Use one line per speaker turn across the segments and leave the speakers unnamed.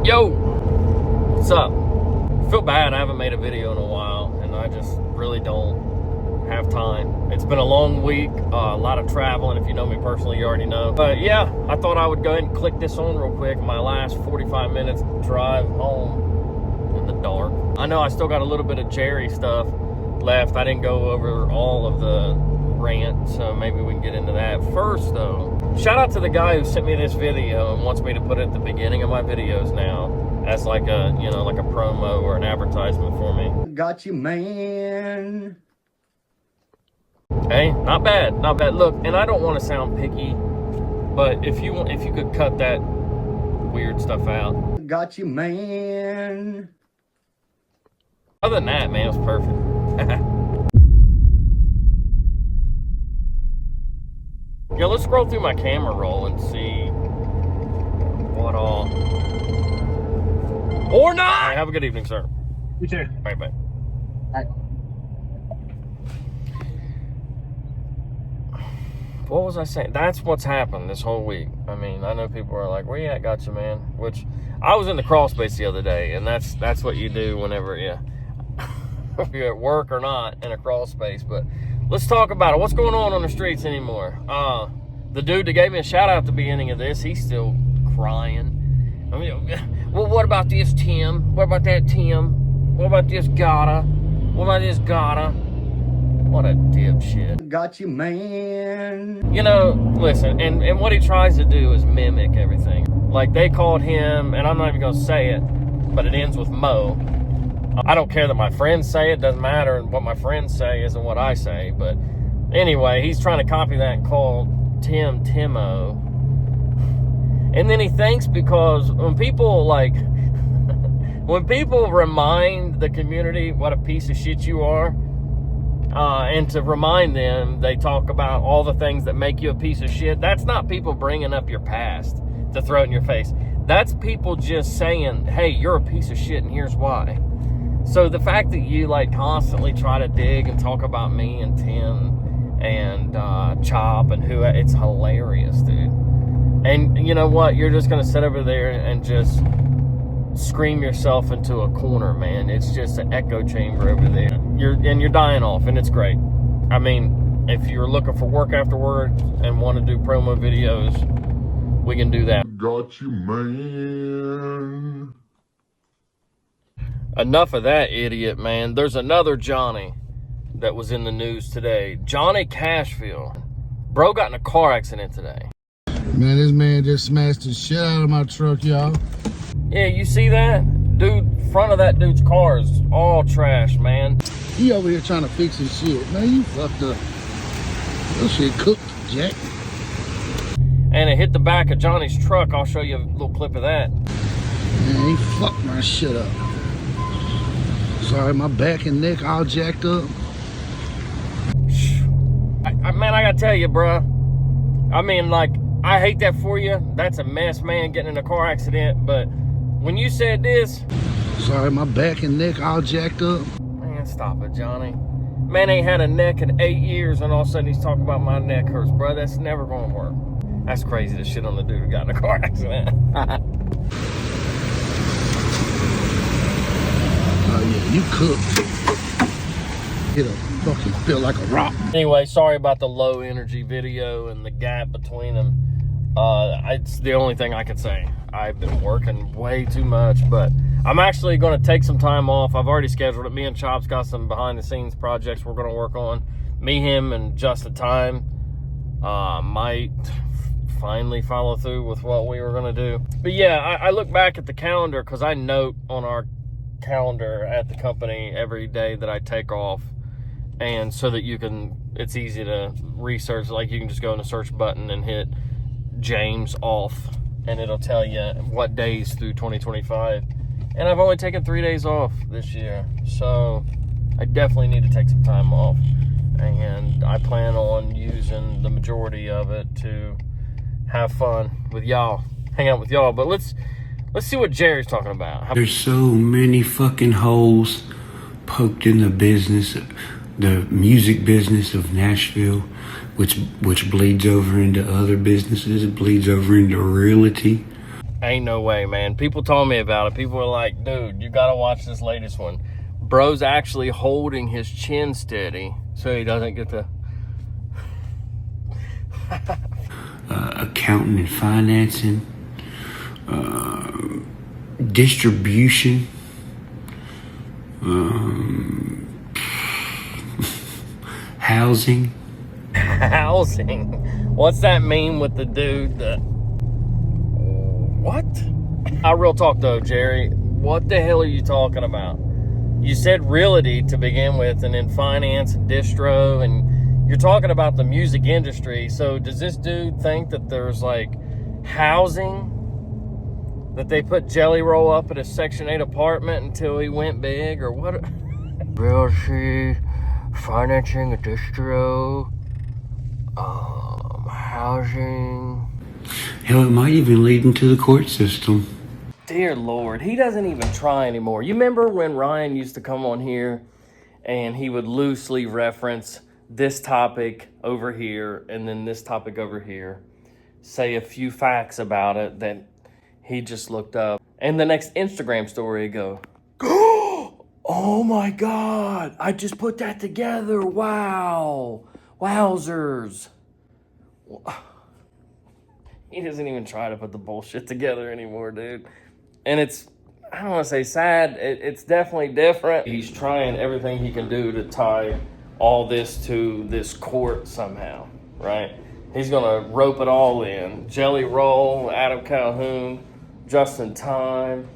Yo, what's up? I feel bad I haven't made a video in a while, and I just really don't have time. It's been a long week, a lot of traveling. If you know me personally, you already know. But yeah, I thought I would go ahead and click this on real quick. My last 45 minutes drive home in the dark. I know I still got a little bit of Jerry stuff left. I didn't go over all of the rant, so maybe we can get into that. First though, shout out to the guy who sent me this video and wants me to put it at the beginning of my videos now as like a, you know, like a promo or an advertisement for me.
Got you, man.
Hey, not bad, not bad. Look, and I don't want to sound picky, but if you could cut that weird stuff out.
Got you, man.
Other than that, man, it was perfect. Yeah, let's scroll through my camera roll and see what all. Or not! All right, have a good evening, sir.
You too.
Bye, bye. What was I saying? That's what's happened this whole week. I mean, I know people are like, where you at? Got you, man. Which, I was in the crawl space the other day, and that's what you do whenever you're at work or not in a crawl space. But let's talk about it. What's going on the streets anymore? The dude that gave me a shout out at the beginning of this, he's still crying. I mean, well, what about this, Tim? What about that, Tim? What about this, Gotta? What about this, Gotta? What a dipshit.
Got you, man.
You know, listen, and what he tries to do is mimic everything. Like, they called him, and I'm not even going to say it, but it ends with Mo. I don't care that my friends say it. Doesn't matter. What my friends say isn't what I say. But anyway, he's trying to copy that and call Tim Timo. And then he thinks because when people when people remind the community what a piece of shit you are, and to remind them, they talk about all the things that make you a piece of shit. That's not people bringing up your past to throw it in your face. That's people just saying, hey, you're a piece of shit and here's why. So the fact that you like constantly try to dig and talk about me and Tim and Chop and who, it's hilarious, dude. And you know what? You're just going to sit over there and just scream yourself into a corner, man. It's just an echo chamber over there. You're dying off, and it's great. I mean, if you're looking for work afterwards and want to do promo videos, we can do that.
Got you, man.
Enough of that idiot, man. There's another Johnny that was in the news today. Johnny Cashville. Bro got in a car accident today.
Man, this man just smashed the shit out of my truck, y'all.
Yeah, you see that? Dude, front of that dude's car is all trash, man.
He over here trying to fix his shit. Man, you fucked up. Your shit cooked, Jack.
And it hit the back of Johnny's truck. I'll show you a little clip of that.
Man, he fucked my shit up. Sorry, my back and neck all jacked up.
Man, I gotta tell you, bro. I mean, like, I hate that for you. That's a mess, man, getting in a car accident. But when you said this...
Sorry, my back and neck all jacked up.
Man, stop it, Johnny. Man ain't had a neck in 8 years, and all of a sudden he's talking about my neck hurts, bro. That's never gonna work. That's crazy to shit on the dude who got in a car accident.
Oh, yeah, you cooked. It'll fucking feel like a rock.
Anyway, sorry about the low energy video and the gap between them. It's the only thing I can say. I've been working way too much, but I'm actually going to take some time off. I've already scheduled it. Me and Chop's got some behind the scenes projects we're going to work on. Me, him, and just the time might finally follow through with what we were going to do. But yeah, I look back at the calendar because I note on our calendar at the company every day that I take off, and so that you can, it's easy to research. Like, you can just go in the search button and hit James off, and it'll tell you what days through 2025. And I've only taken 3 days off this year, so I definitely need to take some time off, and I plan on using the majority of it to have fun with y'all, hang out with y'all. But let's see what Jerry's talking about.
There's so many fucking holes poked in the business, the music business of Nashville, which bleeds over into other businesses. It bleeds over into realty.
Ain't no way, man. People told me about it. People were like, dude, you gotta watch this latest one. Bro's actually holding his chin steady so he doesn't get the...
Accounting and financing, distribution, housing.
Housing? What's that mean with the dude that... What? I real talk though, Jerry. What the hell are you talking about? You said realty to begin with, and then finance and distro, and you're talking about the music industry. So does this dude think that there's like housing? That they put Jelly Roll up at a Section 8 apartment until he went big, or what? Realty, financing a distro, housing.
Hell, it might even lead into the court system.
Dear Lord, he doesn't even try anymore. You remember when Ryan used to come on here and he would loosely reference this topic over here and then this topic over here, say a few facts about it that he just looked up, and the next Instagram story he'd go, oh my God, I just put that together. Wow. Wowzers. He doesn't even try to put the bullshit together anymore, dude. And it's, I don't want to say sad, it's definitely different. He's trying everything he can do to tie all this to this court somehow, right? He's going to rope it all in. Jelly Roll, Adam Calhoun, Justin Time,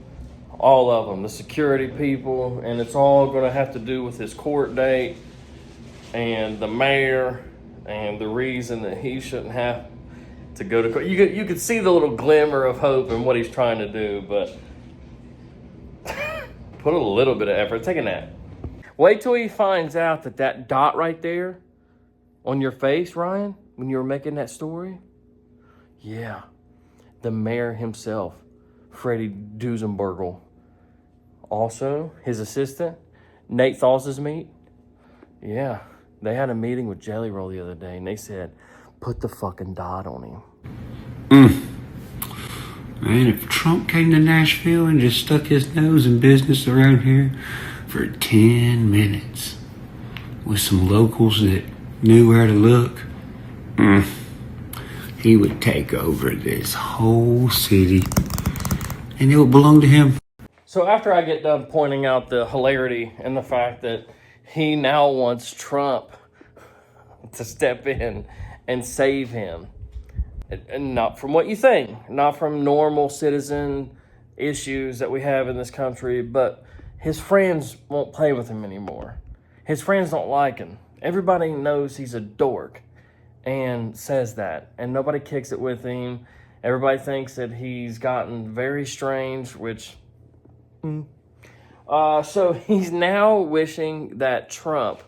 all of them, the security people, and it's all going to have to do with his court date and the mayor and the reason that he shouldn't have to go to court. You could see the little glimmer of hope in what he's trying to do, but put a little bit of effort. Take a nap. Wait till he finds out that dot right there on your face, Ryan, when you were making that story. Yeah, the mayor himself, Freddie Duesenbergel. Also, his assistant, Nate Thaws's meet. Yeah, they had a meeting with Jelly Roll the other day, and they said, put the fucking dot on him.
Man, if Trump came to Nashville and just stuck his nose in business around here for 10 minutes with some locals that knew where to look, he would take over this whole city and it would belong to him.
So after I get done pointing out the hilarity and the fact that he now wants Trump to step in and save him, and not from what you think, not from normal citizen issues that we have in this country, but his friends won't play with him anymore. His friends don't like him. Everybody knows he's a dork and says that, and nobody kicks it with him. Everybody thinks that he's gotten very strange, which... So he's now wishing that Trump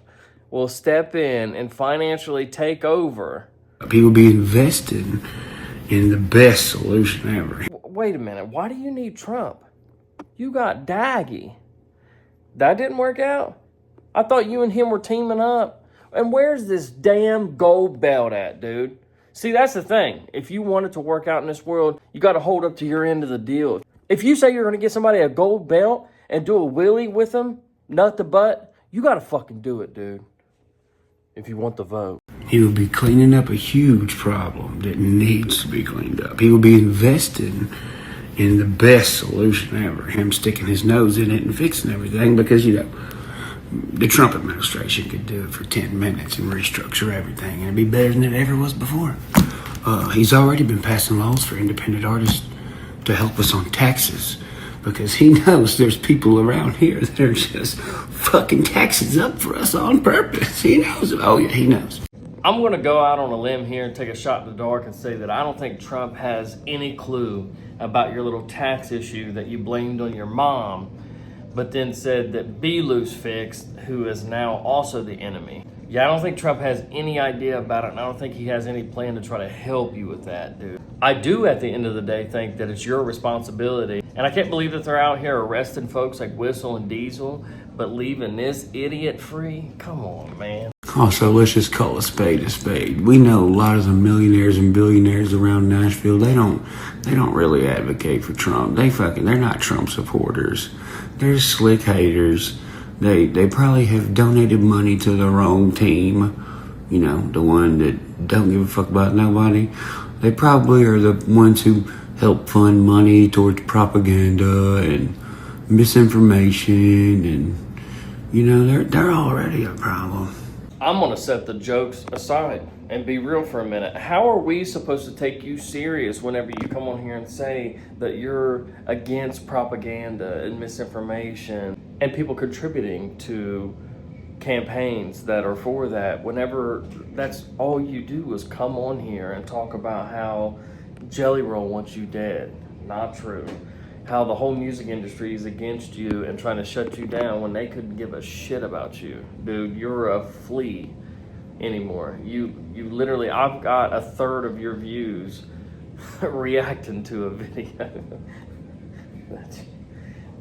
will step in and financially take over.
People be invested in the best solution ever.
Wait a minute. Why do you need Trump? You got Daggy. That didn't work out? I thought you and him were teaming up. And where's this damn gold belt at, dude? See, that's the thing. If you want it to work out in this world, you got to hold up to your end of the deal. If you say you're going to get somebody a gold belt and do a wheelie with them, nut to butt, you got to fucking do it, dude. If you want the vote.
He will be cleaning up a huge problem that needs to be cleaned up. He will be invested in the best solution ever. Him sticking his nose in it and fixing everything because, you know, the Trump administration could do it for 10 minutes and restructure everything, and it'd be better than it ever was before. He's already been passing laws for independent artists to help us on taxes because he knows there's people around here that are just fucking taxes up for us on purpose. He knows. Oh, yeah, he knows.
I'm going to go out on a limb here and take a shot in the dark and say that I don't think Trump has any clue about your little tax issue that you blamed on your mom, but then said that B-Loose fixed, who is now also the enemy. Yeah, I don't think Trump has any idea about it, and I don't think he has any plan to try to help you with that, dude. I do, at the end of the day, think that it's your responsibility, and I can't believe that they're out here arresting folks like Whistle and Diesel, but leaving this idiot free? Come on, man.
Also, let's just call a spade a spade. We know a lot of the millionaires and billionaires around Nashville. They don't really advocate for Trump. They're not Trump supporters. They're slick haters. They probably have donated money to the wrong team. You know, the one that don't give a fuck about nobody. They probably are the ones who help fund money towards propaganda and misinformation, and you know, they're already a problem.
I'm going to set the jokes aside and be real for a minute. How are we supposed to take you serious whenever you come on here and say that you're against propaganda and misinformation and people contributing to campaigns that are for that, whenever that's all you do is come on here and talk about how Jelly Roll wants you dead? Not true. How the whole music industry is against you and trying to shut you down when they couldn't give a shit about you. Dude, you're a flea anymore. You literally, I've got a third of your views reacting to a video.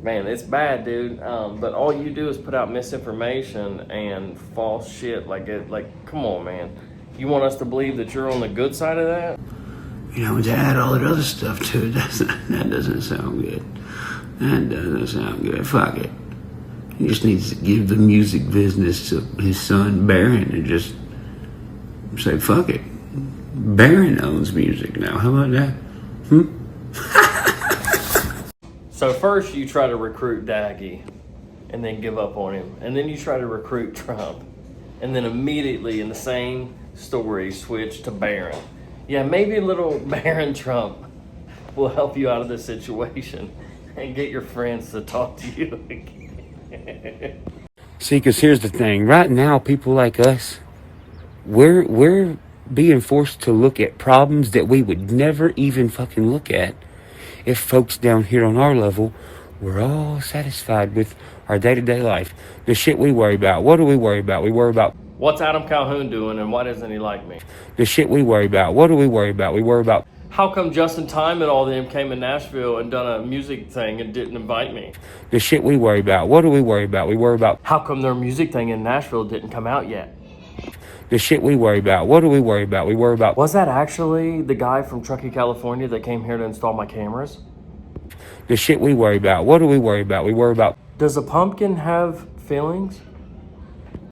Man, it's bad, dude. But all you do is put out misinformation and false shit. Like, come on, man. You want us to believe that you're on the good side of that?
You know, to add all that other stuff to it, that doesn't sound good. That doesn't sound good. Fuck it. He just needs to give the music business to his son, Barron, and just say, fuck it. Barron owns music now. How about that?
So first you try to recruit Daggy and then give up on him. And then you try to recruit Trump. And then immediately in the same story switch to Barron. Yeah, maybe little Barron Trump will help you out of this situation and get your friends to talk to you again.
See, because here's the thing. Right now, people like us, we're being forced to look at problems that we would never even fucking look at if folks down here on our level were all satisfied with our day-to-day life. The shit we worry about. What do we worry about? We worry about...
What's Adam Calhoun doing and why doesn't he like me?
The shit we worry about. What do we worry about? We worry about...
How come Justin Time and all them came in Nashville and done a music thing and didn't invite me?
The shit we worry about. What do we worry about? We worry about...
How come their music thing in Nashville didn't come out yet?
The shit we worry about. What do we worry about? We worry about...
Was that actually the guy from Truckee, California that came here to install my cameras?
The shit we worry about. What do we worry about? We worry about...
Does a pumpkin have feelings?